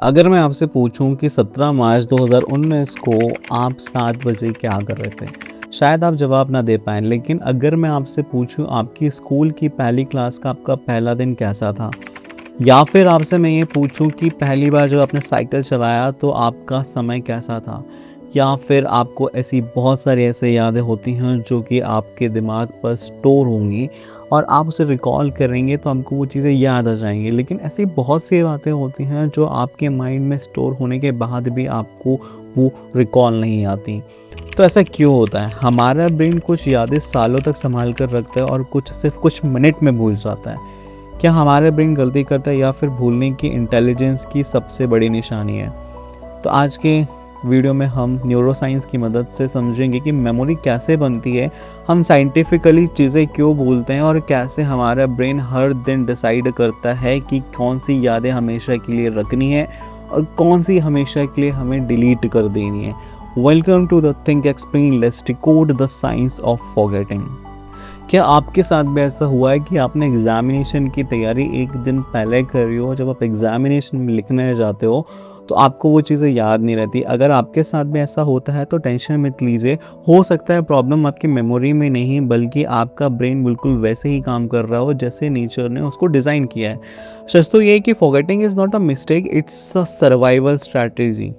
अगर मैं आपसे पूछूं कि 17 मार्च 2019 को आप 7 बजे क्या कर रहे थे, शायद आप जवाब ना दे पाएँ। लेकिन अगर मैं आपसे पूछूं आपकी स्कूल की पहली क्लास का आपका पहला दिन कैसा था, या फिर आपसे मैं ये पूछूं कि पहली बार जब आपने साइकिल चलाया तो आपका समय कैसा था, या फिर आपको ऐसी बहुत सारी ऐसे यादें होती हैं जो कि आपके दिमाग पर स्टोर होंगी और आप उसे रिकॉल करेंगे तो आपको वो चीज़ें याद आ जाएंगी। लेकिन ऐसी बहुत सी बातें होती हैं जो आपके माइंड में स्टोर होने के बाद भी आपको वो रिकॉल नहीं आती। तो ऐसा क्यों होता है? हमारा ब्रेन कुछ यादें सालों तक संभाल कर रखता है और कुछ सिर्फ कुछ मिनट में भूल जाता है। क्या हमारा ब्रेन गलती करता है, या फिर भूलने की इंटेलिजेंस की सबसे बड़ी निशानी है? तो आज के वीडियो में हम न्यूरोसाइंस की मदद से समझेंगे कि मेमोरी कैसे बनती है, हम साइंटिफिकली चीज़ें क्यों भूलते हैं और कैसे हमारा ब्रेन हर दिन डिसाइड करता है कि कौन सी यादें हमेशा के लिए रखनी है और कौन सी हमेशा के लिए हमें डिलीट कर देनी है। Welcome to the Think Explain let's decode the science of forgetting. क्या आपके साथ भी ऐसा हुआ है कि आपने एग्जामिनेशन की तैयारी एक दिन पहले करी हो, जब आप एग्जामिनेशन में लिखने जाते हो तो आपको वो चीज़ें याद नहीं रहती? अगर आपके साथ भी ऐसा होता है तो टेंशन मत लीजिए, हो सकता है प्रॉब्लम आपकी मेमोरी में नहीं बल्कि आपका ब्रेन बिल्कुल वैसे ही काम कर रहा हो जैसे नेचर ने उसको डिज़ाइन किया है। सच तो ये है कि forgetting is not a mistake, it's a survival strategy.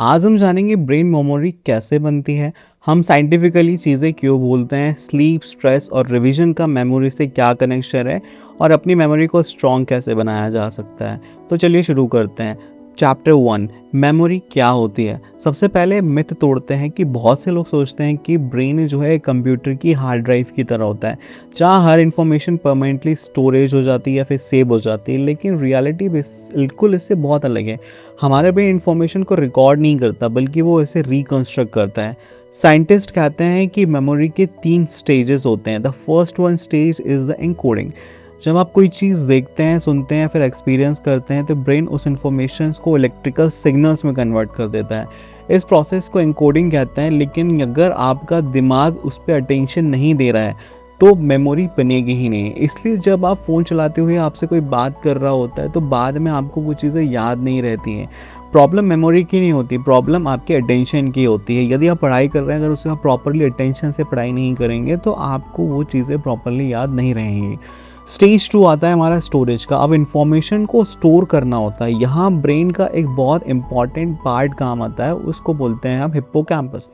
आज हम जानेंगे ब्रेन मेमोरी कैसे बनती है, हम साइंटिफिकली चीज़ें क्यों भूलते हैं, स्लीप, स्ट्रेस और रिवीजन का मेमोरी से क्या कनेक्शन है और अपनी मेमोरी को स्ट्रॉन्ग कैसे बनाया जा सकता है। तो चलिए शुरू करते हैं। चैप्टर 1, मेमोरी क्या होती है। सबसे पहले मिथ तोड़ते हैं कि बहुत से लोग सोचते हैं कि ब्रेन जो है कंप्यूटर की हार्ड ड्राइव की तरह होता है, जहाँ हर इंफॉर्मेशन परमानेंटली स्टोरेज हो जाती है या फिर सेव हो जाती है। लेकिन रियलिटी बिल्कुल इससे बहुत अलग है। हमारे ब्रेन इंफॉर्मेशन को रिकॉर्ड नहीं करता बल्कि वो इसे रिकंस्ट्रक्ट करता है। साइंटिस्ट कहते हैं कि मेमोरी के 3 स्टेजेस होते हैं। The first one stage is the encoding. जब आप कोई चीज़ देखते हैं, सुनते हैं, फिर एक्सपीरियंस करते हैं तो ब्रेन उस इंफॉर्मेशन को इलेक्ट्रिकल सिग्नल्स में कन्वर्ट कर देता है। इस प्रोसेस को एनकोडिंग कहते हैं। लेकिन अगर आपका दिमाग उस पर अटेंशन नहीं दे रहा है तो मेमोरी बनेगी ही नहीं। इसलिए जब आप फ़ोन चलाते हुए आपसे कोई बात कर रहा होता है तो बाद में आपको वो चीज़ें याद नहीं रहती हैं। प्रॉब्लम मेमोरी की नहीं होती, प्रॉब्लम आपके अटेंशन की होती है। यदि आप पढ़ाई कर रहे हैं, अगर उससे आप प्रॉपरली अटेंशन से पढ़ाई नहीं करेंगे तो आपको वो चीज़ें प्रॉपरली याद नहीं रहेंगी। स्टेज 2 आता है हमारा स्टोरेज का। अब इंफॉर्मेशन को स्टोर करना होता है, यहाँ ब्रेन का एक बहुत इंपॉर्टेंट पार्ट काम आता है, उसको बोलते हैं आप हिप्पोकैम्पस।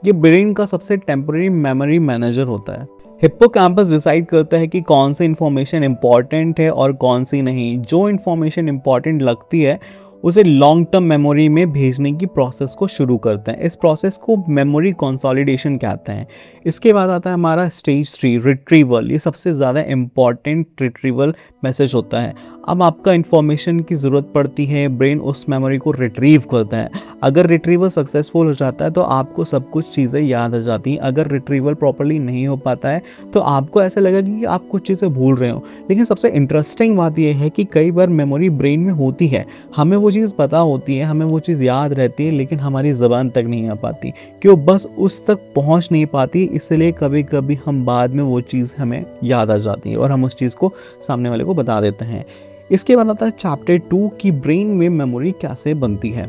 ये ब्रेन का सबसे टेम्पररी मेमोरी मैनेजर होता है। हिप्पोकैम्पस डिसाइड करता है कि कौन सी इंफॉर्मेशन इंपॉर्टेंट है और कौन सी नहीं। जो इंफॉर्मेशन इंपॉर्टेंट लगती है उसे लॉन्ग टर्म मेमोरी में भेजने की प्रोसेस को शुरू करते हैं। इस प्रोसेस को मेमोरी कंसोलिडेशन कहते हैं। इसके बाद आता है हमारा स्टेज 3, रिट्रीवल। ये सबसे ज़्यादा इम्पॉर्टेंट रिट्रीवल मैसेज होता है। अब आपका इंफॉर्मेशन की ज़रूरत पड़ती है, ब्रेन उस मेमोरी को रिट्रीव करता है। अगर रिट्रीवल सक्सेसफुल हो जाता है तो आपको सब कुछ चीज़ें याद आ जाती हैं। अगर रिट्रीवल प्रॉपर्ली नहीं हो पाता है तो आपको ऐसा लगेगा कि आप कुछ चीज़ें भूल रहे हो। लेकिन सबसे इंटरेस्टिंग बात यह है कि कई बार मेमोरी ब्रेन में होती है, हमें वो चीज़ पता होती है, हमें वो चीज़ याद रहती है, लेकिन हमारी ज़बान तक नहीं आ पाती, क्यों? बस उस तक पहुंच नहीं पाती। इसलिए कभी कभी हम बाद में वो चीज़ हमें याद आ जाती है और हम उस चीज़ को सामने वाले को बता देते हैं। इसके बाद आता है चैप्टर 2 की ब्रेन में मेमोरी कैसे बनती है।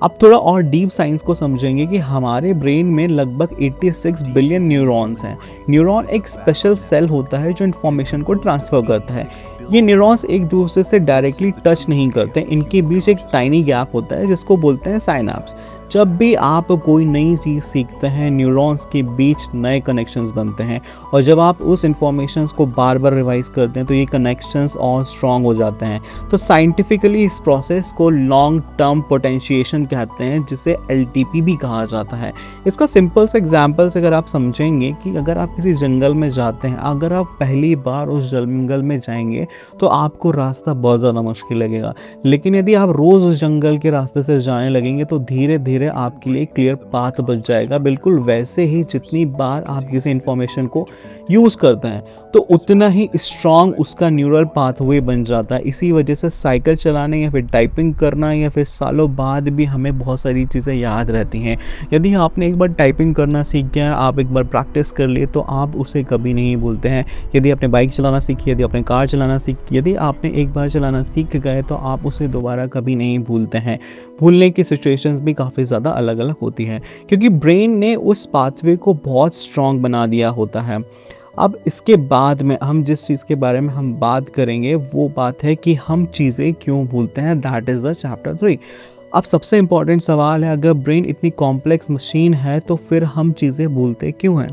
अब थोड़ा और डीप साइंस को समझेंगे कि हमारे ब्रेन में लगभग 86 बिलियन न्यूरॉन्स हैं। न्यूरॉन एक स्पेशल सेल होता है जो इन्फॉर्मेशन को ट्रांसफ़र करता है। ये न्यूरॉन्स एक दूसरे से डायरेक्टली टच नहीं करते, इनके बीच एक टाइनी गैप होता है जिसको बोलते हैं साइनैप्स। जब भी आप कोई नई चीज़ सीखते हैं, न्यूरॉन्स के बीच नए कनेक्शंस बनते हैं और जब आप उस इंफॉर्मेशंस को बार बार रिवाइज करते हैं तो ये कनेक्शंस और स्ट्रॉन्ग हो जाते हैं। तो साइंटिफिकली इस प्रोसेस को लॉन्ग टर्म पोटेंशिएशन कहते हैं, जिसे LTP भी कहा जाता है। इसका सिंपल सा एग्जाम्पल से अगर आप समझेंगे कि अगर आप किसी जंगल में जाते हैं, अगर आप पहली बार उस जंगल में जाएंगे तो आपको रास्ता बहुत ज़्यादा मुश्किल लगेगा। लेकिन यदि आप रोज़ उस जंगल के रास्ते से जाने लगेंगे तो धीरे धीरे धीरे आपके लिए क्लियर पाथ बच जाएगा। बिल्कुल वैसे ही जितनी बार आप किसी इन्फॉर्मेशन को यूज़ करते हैं तो उतना ही स्ट्रॉन्ग उसका न्यूरल पाथवे बन जाता है। इसी वजह से साइकिल चलाने या फिर टाइपिंग करना या फिर सालों बाद भी हमें बहुत सारी चीज़ें याद रहती हैं। यदि आपने एक बार टाइपिंग करना सीख गया, आप एक बार प्रैक्टिस कर लिए तो आप उसे कभी नहीं भूलते हैं। यदि आपने बाइक चलाना सीखी, यदि आपने कार चलाना सीखी, यदि आपने एक बार चलाना सीख गए तो आप उसे दोबारा कभी नहीं भूलते हैं। भूलने की सिचुएशंस भी काफ़ी ज़्यादा अलग अलग होती हैं क्योंकि ब्रेन ने उस पाथवे को बहुत स्ट्रॉन्ग बना दिया होता है। अब इसके बाद में हम जिस चीज़ के बारे में हम बात करेंगे वो बात है कि हम चीज़ें क्यों भूलते हैं। That is the chapter 3। अब सबसे इम्पॉर्टेंट सवाल है, अगर ब्रेन इतनी कॉम्प्लेक्स मशीन है तो फिर हम चीज़ें भूलते क्यों हैं।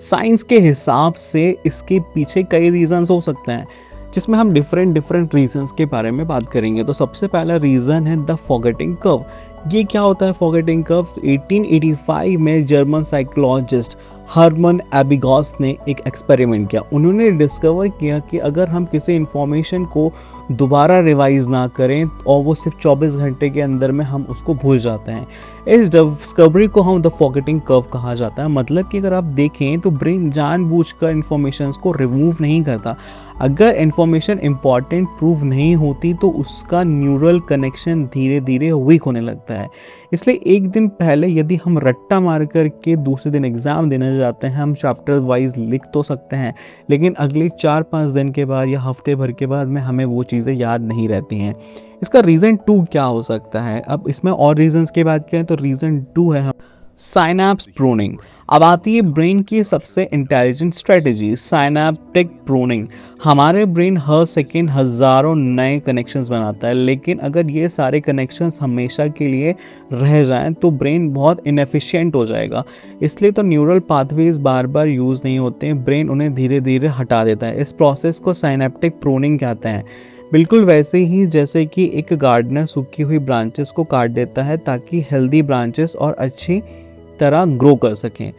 साइंस के हिसाब से इसके पीछे कई रीजंस हो सकते हैं जिसमें हम डिफरेंट रीजंस के बारे में बात करेंगे। तो सबसे पहला रीज़न है द फॉरगेटिंग कर्व। ये क्या होता है फॉरगेटिंग कर्व? 1885 में जर्मन साइकोलॉजिस्ट हर्मन एबिगॉस ने एक एक्सपेरिमेंट किया। उन्होंने डिस्कवर किया कि अगर हम किसी इंफॉर्मेशन को दोबारा रिवाइज ना करें और वो सिर्फ 24 घंटे के अंदर में हम उसको भूल जाते हैं। इस डिस्कवरी को हम द फॉरगेटिंग कर्व कहा जाता है। मतलब कि अगर आप देखें तो ब्रेन जानबूझकर इंफॉर्मेशंस को रिमूव नहीं करता। अगर इंफॉर्मेशन इंपॉर्टेंट प्रूव नहीं होती तो उसका न्यूरल कनेक्शन धीरे धीरे वीक होने लगता है। इसलिए एक दिन पहले यदि हम रट्टा मार कर के दूसरे दिन एग्ज़ाम देने जाते हैं, हम चैप्टर वाइज लिख तो सकते हैं लेकिन अगले 4-5 दिन के बाद या हफ्ते भर के बाद में हमें वो चीज़ें याद नहीं रहती हैं। इसका रीज़न 2 क्या हो सकता है? अब इसमें और रीजंस की बात करें तो रीज़न 2 है साइनैप्स प्रूनिंग। अब आती है ब्रेन की सबसे इंटेलिजेंट स्ट्रेटजी, साइनैप्टिक प्रूनिंग। हमारे ब्रेन हर सेकेंड हज़ारों नए कनेक्शंस बनाता है, लेकिन अगर ये सारे कनेक्शंस हमेशा के लिए रह जाएं तो ब्रेन बहुत इनएफिशिएंट हो जाएगा। इसलिए तो न्यूरल पाथवेज बार बार यूज़ नहीं होते हैं, ब्रेन उन्हें धीरे धीरे हटा देता है। इस प्रोसेस को साइनैप्टिक प्रूनिंग कहते हैं। बिल्कुल वैसे ही जैसे कि एक गार्डनर सूखी हुई ब्रांचेस को काट देता है ताकि हेल्दी ब्रांचेस और अच्छी तरह ग्रो कर सकें।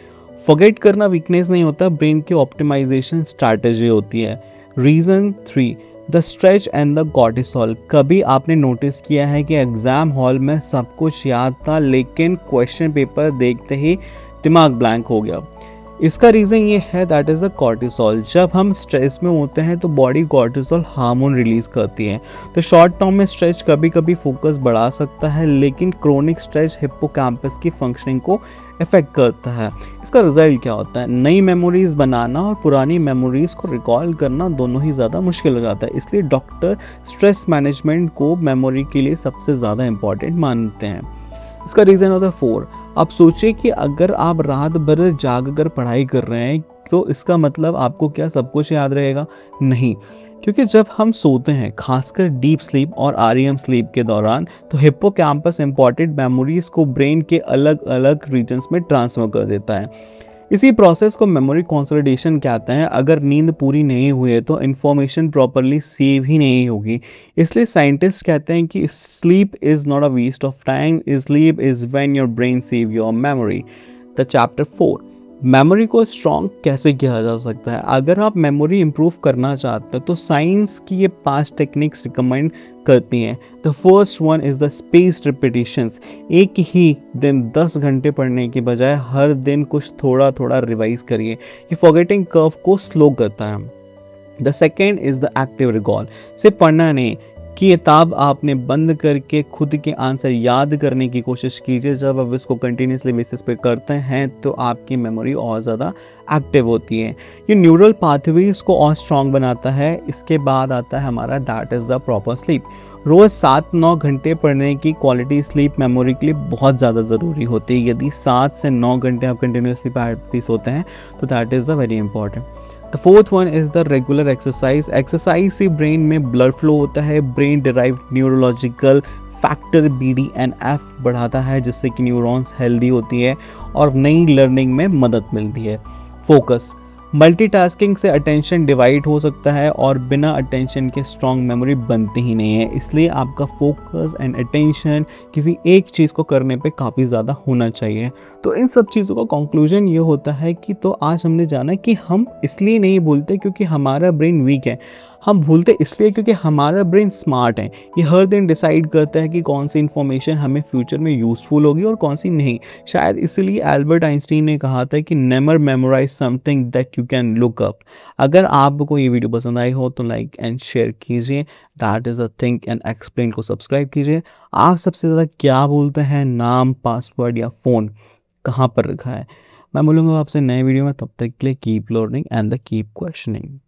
फॉरगेट करना वीकनेस नहीं होता, ब्रेन की ऑप्टिमाइजेशन स्ट्रैटेजी होती है। Reason 3 the stretch and the cortisol. कभी आपने नोटिस किया है कि एग्ज़ाम हॉल में सब कुछ याद था लेकिन क्वेश्चन पेपर देखते ही दिमाग ब्लैंक हो गया? इसका रीज़न ये है दैट इज़ द कॉर्टिसोल। जब हम स्ट्रेस में होते हैं तो बॉडी कॉर्टिसोल हार्मोन रिलीज़ करती है। तो शॉर्ट टर्म में स्ट्रेच कभी कभी फोकस बढ़ा सकता है लेकिन क्रोनिक स्ट्रेच हिप्पोकैम्पस की फंक्शनिंग को इफेक्ट करता है। इसका रिजल्ट क्या होता है? नई मेमोरीज़ बनाना और पुरानी मेमोरीज़ को रिकॉल करना दोनों ही ज़्यादा मुश्किल हो जाता है। इसलिए डॉक्टर स्ट्रेस मैनेजमेंट को मेमोरी के लिए सबसे ज़्यादा इम्पॉर्टेंट मानते हैं। इसका रीज़न होता है 4। आप सोचिए कि अगर आप रात भर जाग कर पढ़ाई कर रहे हैं तो इसका मतलब आपको क्या सब कुछ याद रहेगा? नहीं, क्योंकि जब हम सोते हैं खासकर डीप स्लीप और आरईएम स्लीप के दौरान तो हिप्पोकैम्पस इंपॉर्टेंट मेमोरीज को ब्रेन के अलग अलग रीजन्स में ट्रांसफर कर देता है। इसी प्रोसेस को मेमोरी कंसोलिडेशन कहते हैं। अगर नींद पूरी नहीं हुई है तो इन्फॉर्मेशन प्रॉपरली सेव ही नहीं होगी। इसलिए साइंटिस्ट कहते हैं कि sleep is not a waste of time, sleep is when your brain save your memory. The chapter 4 memory को स्ट्रॉन्ग कैसे किया जा सकता है। अगर आप मेमोरी इंप्रूव करना चाहते हैं तो साइंस की ये 5 टेक्निक्स रिकमेंड करती हैं। The first one is the spaced repetitions. एक ही दिन 10 घंटे पढ़ने की बजाय हर दिन कुछ थोड़ा थोड़ा रिवाइज करिए। ये फॉरगेटिंग कर्व को स्लो करता है। The second is the active recall. सिर्फ पढ़ना नहीं, किताब आपने बंद करके खुद के आंसर याद करने की कोशिश कीजिए। जब आप इसको कंटिन्यूसली बेसिस पे करते हैं तो आपकी मेमोरी और ज़्यादा एक्टिव होती है। ये न्यूरल पाथवेज को और स्ट्रॉन्ग बनाता है। इसके बाद आता है हमारा that is the proper sleep. रोज़ 7-9 घंटे पढ़ने की क्वालिटी स्लीप मेमोरी के लिए बहुत ज़्यादा ज़रूरी होती है। यदि 7 से 9 घंटे आप कंटिन्यूसली प्रैक्टिस होते हैं तो that is the very important. The fourth one is the regular exercise. Exercise से ब्रेन में ब्लड फ्लो होता है, brain derived neurological factor BDNF बढ़ाता है जिससे कि न्यूरॉन्स हेल्दी होती है और नई लर्निंग में मदद मिलती है। फोकस, मल्टीटास्किंग से अटेंशन डिवाइड हो सकता है और बिना अटेंशन के स्ट्रॉन्ग मेमोरी बनती ही नहीं है। इसलिए आपका फोकस एंड अटेंशन किसी एक चीज़ को करने पे काफ़ी ज़्यादा होना चाहिए। तो इन सब चीज़ों का कंक्लूजन ये होता है कि तो आज हमने जाना कि हम इसलिए नहीं भूलते क्योंकि हमारा ब्रेन वीक है। हम भूलते इसलिए क्योंकि हमारा ब्रेन स्मार्ट है, ये हर दिन डिसाइड करता है कि कौन सी इन्फॉर्मेशन हमें फ्यूचर में यूज़फुल होगी और कौन सी नहीं। शायद इसलिए एल्बर्ट आइंस्टीन ने कहा था कि never memorize something that you can look up. अगर आपको ये वीडियो पसंद आई हो तो लाइक एंड शेयर कीजिए, that is a Think and Explain को सब्सक्राइब कीजिए। आप सबसे ज़्यादा क्या बोलते हैं, नाम, पासवर्ड या फ़ोन कहाँ पर रखा है? मैं मिलूंगा आपसे नए वीडियो में, तब तक के लिए keep learning and the keep questioning.